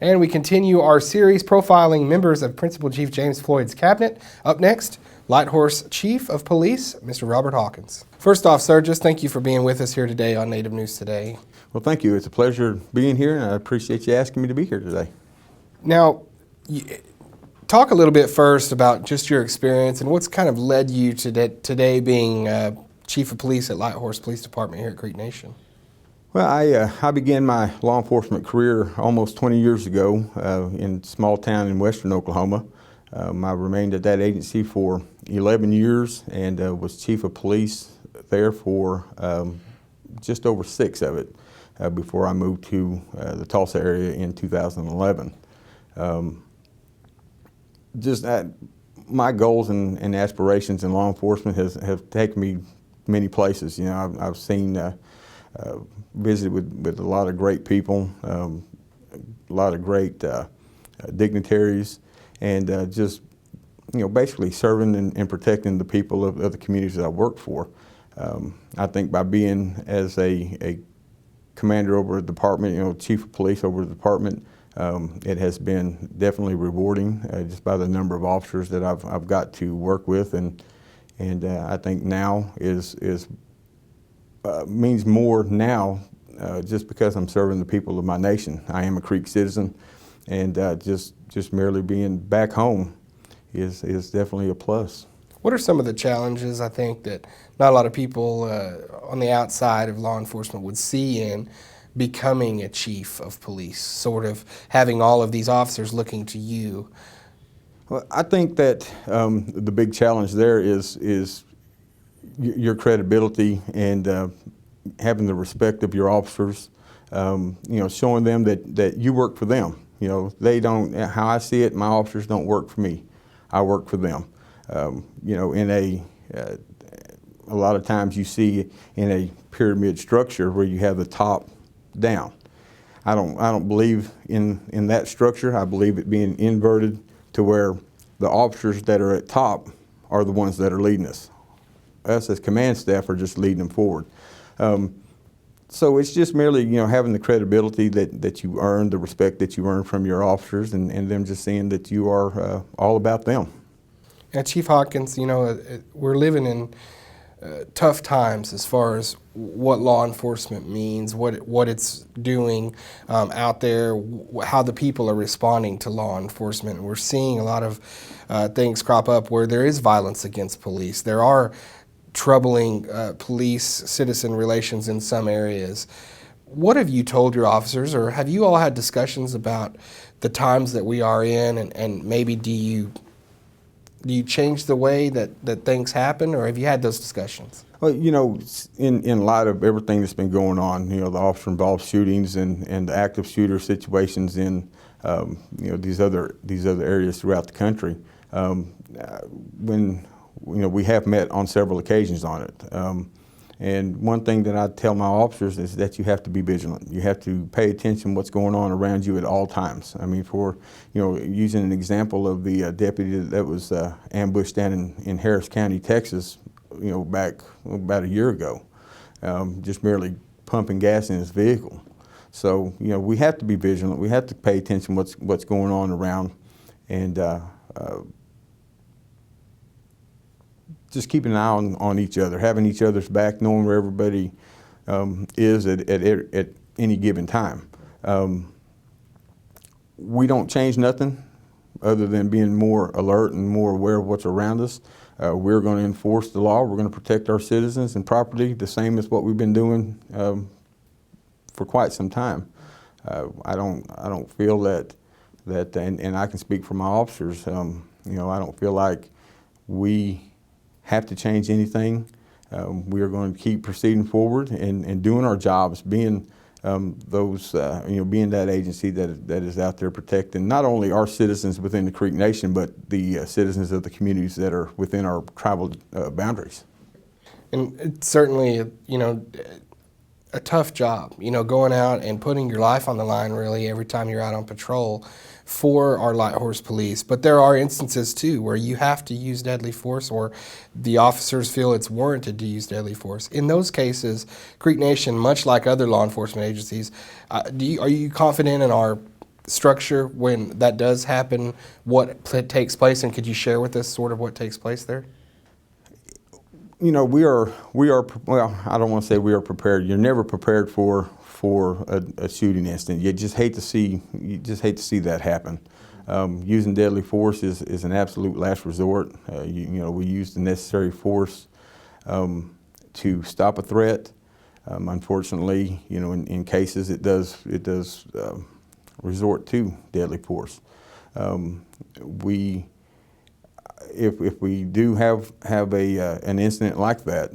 And we continue our series profiling members of Principal Chief James Floyd's cabinet. Up next, Lighthorse Chief of Police, Mr. Robert Hawkins. First off, sir, just thank you for being with us here today on Native News Today. Well, thank you. It's a pleasure being here, and I appreciate you asking me to be here today. Now, talk a little bit first about just your experience and what's kind of led you to today being Chief of Police at Lighthorse Police Department here at Creek Nation. Well, I began my law enforcement career almost 20 years ago in a small town in western Oklahoma. I remained at that agency for 11 years and was Chief of Police there for just over 6 of it before I moved to the Tulsa area in 2011. My goals and aspirations in law enforcement have taken me many places. You know, I've seen, visited with a lot of great people, a lot of great dignitaries, and just, you know, basically serving and protecting the people of the communities that I work for. I think by being as a commander over a department, you know, Chief of Police over the department, it has been definitely rewarding just by the number of officers that I've got to work with, and I think now means more now just because I'm serving the people of my nation. I am a Creek citizen, and just merely being back home is definitely a plus. What are some of the challenges I think that not a lot of people on the outside of law enforcement would see in becoming a chief of police, sort of having all of these officers looking to you? Well, I think that the big challenge there is your credibility and having the respect of your officers. You know, showing them that you work for them. You know, they don't. How I see it, my officers don't work for me. I work for them. You know, in a lot of times you see in a pyramid structure where you have the top down. I don't believe in that structure. I believe it being inverted to where the officers that are at top are the ones that are leading us. Us as command staff are just leading them forward. So it's just merely, you know, having the credibility that you earn, the respect that you earn from your officers, and them just seeing that you are all about them. Now, Chief Hawkins, you know, we're living in tough times as far as what law enforcement means, what it's doing out there, how the people are responding to law enforcement. We're seeing a lot of things crop up where there is violence against police. There are troubling police-citizen relations in some areas. What have you told your officers, or have you all had discussions about the times that we are in, and maybe do you change the way that things happen, or have you had those discussions? Well, you know, in light of everything that's been going on, you know, the officer-involved shootings and the active shooter situations in, you know, these other areas throughout the country, when, you know, we have met on several occasions on it. And one thing that I tell my officers is that you have to be vigilant. You have to pay attention to what's going on around you at all times. I mean, for, you know, using an example of the deputy that was ambushed down in Harris County, Texas, you know, back about a year ago, just merely pumping gas in his vehicle. So, you know, we have to be vigilant. We have to pay attention to what's going on around, and just keeping an eye on each other, having each other's back, knowing where everybody is at any given time. We don't change nothing other than being more alert and more aware of what's around us. We're going to enforce the law. We're going to protect our citizens and property, the same as what we've been doing for quite some time. I don't feel that and I can speak for my officers. You know, I don't feel like we have to change anything. We are going to keep proceeding forward and doing our jobs, being you know, being that agency that is out there protecting not only our citizens within the Creek Nation, but the citizens of the communities that are within our tribal boundaries. And it's certainly, you know, a tough job, you know, going out and putting your life on the line really every time you're out on patrol for our Lighthorse police. But there are instances too where you have to use deadly force, or the officers feel it's warranted to use deadly force. In those cases, Creek Nation, much like other law enforcement agencies, are you confident in our structure when that does happen? What takes place, and could you share with us sort of what takes place there? You know, we are, well, I don't want to say we are prepared. You're never prepared for a shooting incident. You just hate to see that happen. Using deadly force is an absolute last resort. You know, we use the necessary force to stop a threat. Unfortunately, you know, in cases it does resort to deadly force. If we do have an incident like that,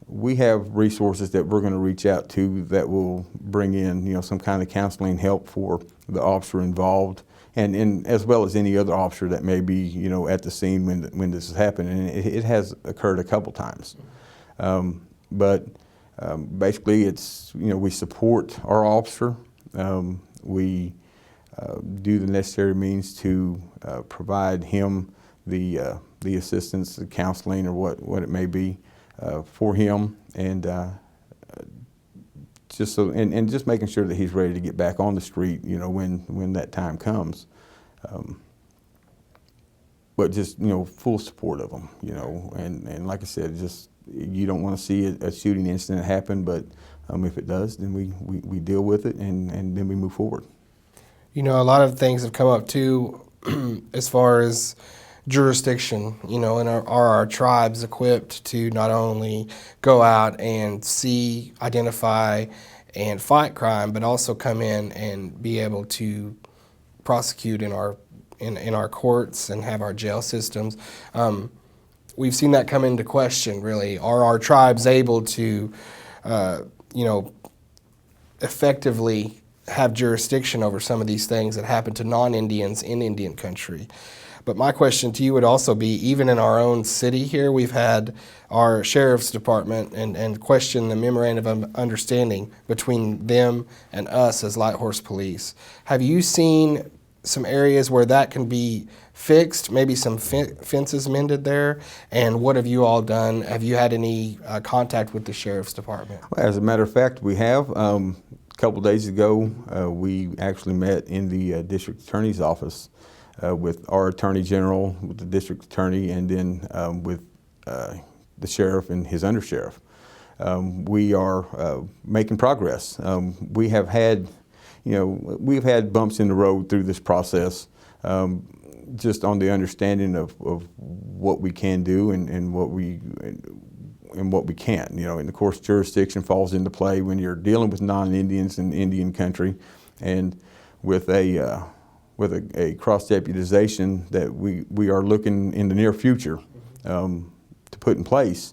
we have resources that we're going to reach out to that will bring in, you know, some kind of counseling help for the officer involved, and as well as any other officer that may be, you know, at the scene when this is happening. And it has occurred a couple times, but basically, it's, you know, we support our officer. We do the necessary means to provide him the assistance, the counseling, or what it may be for him, and just making sure that he's ready to get back on the street, you know, when that time comes. But just, you know, full support of him, you know, and like I said, just, you don't want to see a shooting incident happen, but if it does, then we deal with it, and then we move forward. You know, a lot of things have come up too, as far as jurisdiction, you know, and are our tribes equipped to not only go out and see, identify, and fight crime, but also come in and be able to prosecute in our courts and have our jail systems. We've seen that come into question, really. Are our tribes able to, you know, effectively have jurisdiction over some of these things that happen to non-Indians in Indian country? But my question to you would also be, even in our own city here, we've had our sheriff's department and question the memorandum of understanding between them and us as Lighthorse Police. Have you seen some areas where that can be fixed, maybe some fences mended there? And what have you all done? Have you had any contact with the sheriff's department? Well, as a matter of fact, we have. A couple days ago, we actually met in the district attorney's office with our attorney general, with the district attorney, and then with the sheriff and his undersheriff. We are making progress. We have had, you know, we've had bumps in the road through this process, just on the understanding of what we can do and what we can't. You know, and of course, jurisdiction falls into play when you're dealing with non-Indians in Indian country, and with a cross-deputization that we are looking in the near future to put in place.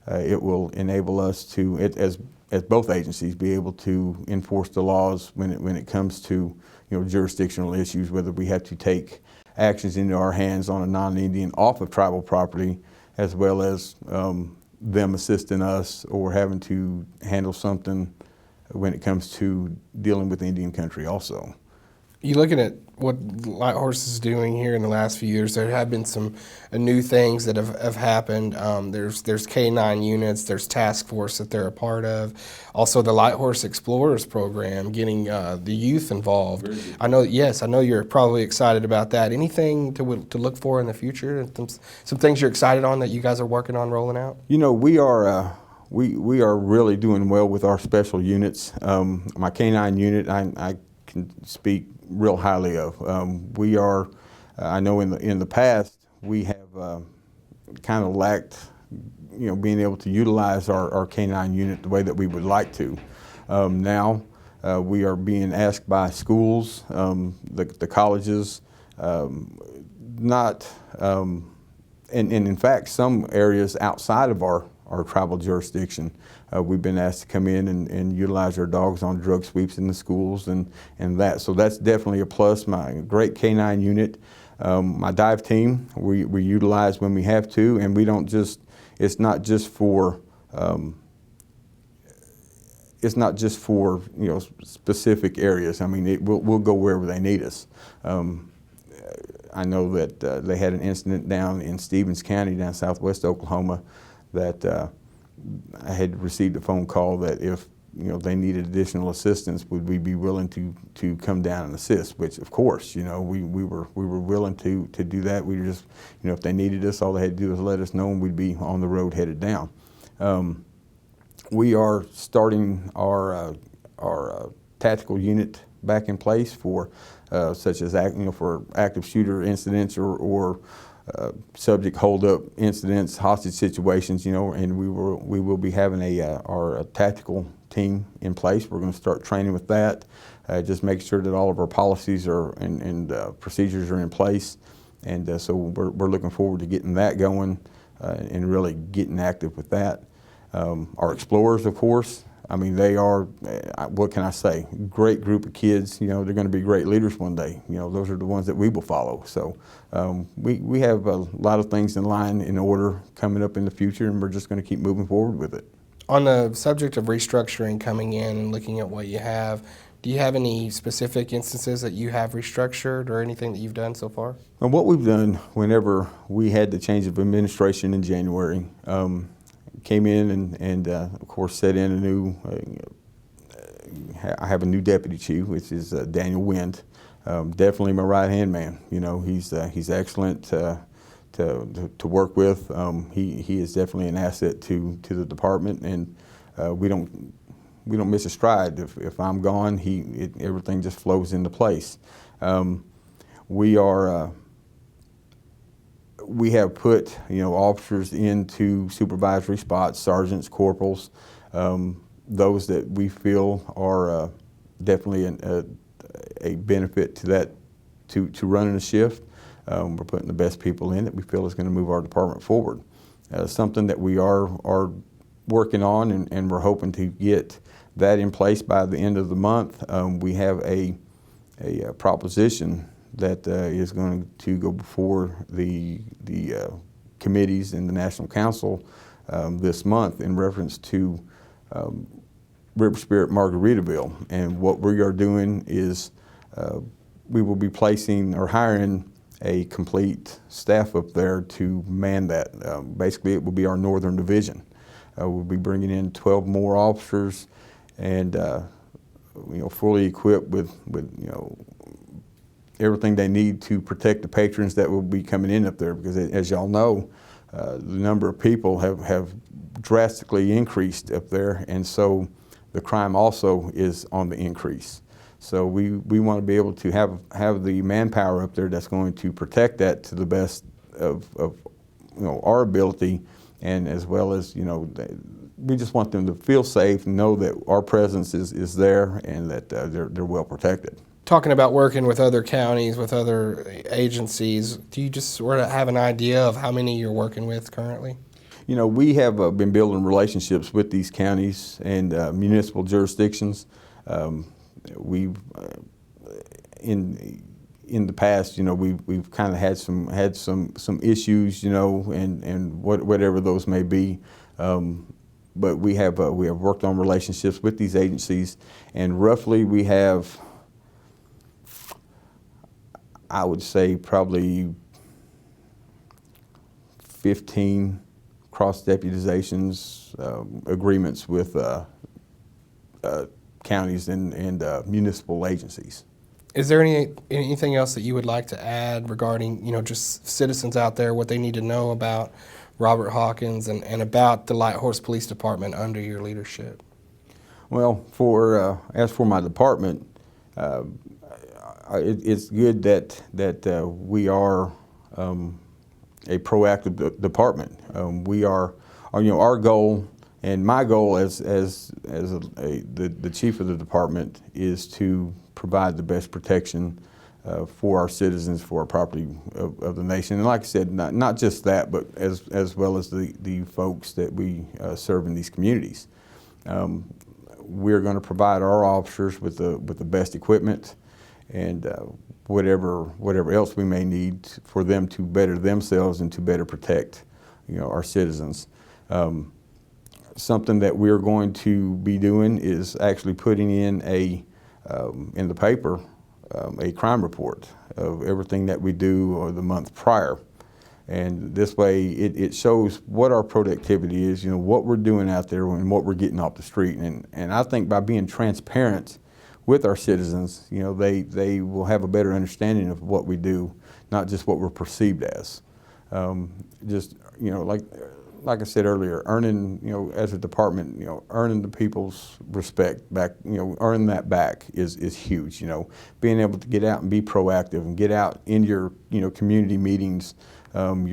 It will enable us to, as both agencies, be able to enforce the laws when it comes to, you know, jurisdictional issues, whether we have to take actions into our hands on a non-Indian off of tribal property, as well as them assisting us or having to handle something when it comes to dealing with Indian country also. You looking at what Lighthorse is doing here in the last few years, there have been some new things that have happened. There's K9 units, there's task force that they're a part of. Also the Lighthorse Explorers program, getting the youth involved. I know you're probably excited about that. Anything to look for in the future? Some things you're excited on that you guys are working on rolling out? You know, we are really doing well with our special units. My K9 unit, I can speak real highly of. We are, I know in the past, we have kind of lacked, you know, being able to utilize our K9 unit the way that we would like to. Now we are being asked by schools, the colleges, and in fact some areas outside of our tribal jurisdiction. We've been asked to come in and utilize our dogs on drug sweeps in the schools and that. So that's definitely a plus. My great K9 unit, my dive team, we utilize when we have to, and we don't just, it's not just for you know, specific areas. I mean, we'll go wherever they need us. I know that they had an incident down in Stevens County, down southwest Oklahoma, that I had received a phone call that if they needed additional assistance, would we be willing to come down and assist? Which, of course, we were willing to do that. We were just, if they needed us, all they had to do was let us know, and we'd be on the road headed down. We are starting our tactical unit back in place for such as for active shooter incidents or subject holdup incidents, hostage situations, and we will be having our tactical team in place. We're going to start training with that, just make sure that all of our policies and procedures are in place, and so we're looking forward to getting that going and really getting active with that. Our explorers, of course, I mean, they are, what can I say, great group of kids. They're going to be great leaders one day. Those are the ones that we will follow. So we have a lot of things in line, in order, coming up in the future, and we're just going to keep moving forward with it. On the subject of restructuring, coming in and looking at what you have, do you have any specific instances that you have restructured or anything that you've done so far? And what we've done, whenever we had the change of administration in January, came in and of course set in a new, I have a new deputy chief, which is Daniel Wind. Definitely my right-hand man. He's excellent to work with. He is definitely an asset to the department, and we don't miss a stride. If I'm gone, everything just flows into place. We have put, officers into supervisory spots, sergeants, corporals, those that we feel are definitely a benefit to that, to running a shift. We're putting the best people in that we feel is going to move our department forward. Something that we are working on, and we're hoping to get that in place by the end of the month. We have a proposition that is going to go before the committees in the National Council this month in reference to River Spirit Margaritaville. And what we are doing is we will be placing or hiring a complete staff up there to man that. Basically, it will be our Northern Division. We'll be bringing in 12 more officers, and fully equipped with everything they need to protect the patrons that will be coming in up there, because as y'all know, the number of people have drastically increased up there, and so the crime also is on the increase. So we want to be able to have the manpower up there that's going to protect that to the best of our ability, and as well as we just want them to feel safe, know that our presence is there, and that they're well protected. Talking about working with other counties, with other agencies, do you just sort of have an idea of how many you're working with currently? We have been building relationships with these counties and municipal jurisdictions. We've in the past, we've kind of had some issues, and whatever those may be. But we have worked on relationships with these agencies, and roughly we have, I would say, probably 15 cross-deputizations agreements with counties and municipal agencies. Is there anything else that you would like to add regarding, just citizens out there, what they need to know about Robert Hawkins and about the Lighthorse Police Department under your leadership? Well, as for my department, it's good that we are a proactive department. We are, our goal, and my goal as the chief of the department, is to provide the best protection for our citizens, for our property of the nation. And like I said, not just that, but as well as the folks that we serve in these communities. We're going to provide our officers with the best equipment and whatever else we may need for them to better themselves and to better protect our citizens. Something that we're going to be doing is actually putting in in the paper a crime report of everything that we do or the month prior. And this way, it shows what our productivity is, what we're doing out there and what we're getting off the street. And I think by being transparent with our citizens, they will have a better understanding of what we do, not just what we're perceived as. Like I said earlier, earning, as a department, earning the people's respect back, earning that back is huge. Being able to get out and be proactive and get out in your, community meetings, stopping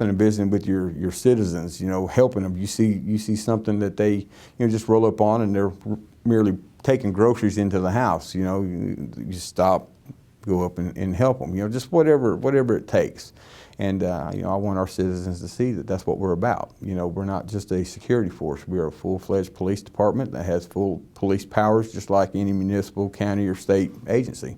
and visiting with your citizens, helping them. You see something that they, just roll up on and they're merely taking groceries into the house. You stop, go up and help them. Just whatever it takes. And I want our citizens to see that that's what we're about. We're not just a security force. We are a full-fledged police department that has full police powers, just like any municipal, county, or state agency.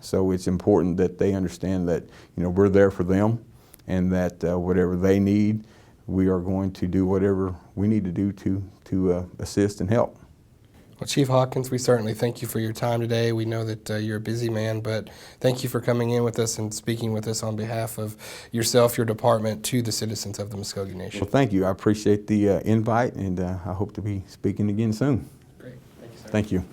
So it's important that they understand that we're there for them, and that whatever they need, we are going to do whatever we need to do to assist and help. Well, Chief Hawkins, we certainly thank you for your time today. We know that you're a busy man, but thank you for coming in with us and speaking with us on behalf of yourself, your department, to the citizens of the Mvskoke Nation. Well, thank you. I appreciate the invite, and I hope to be speaking again soon. Great. Thank you, sir. Thank you.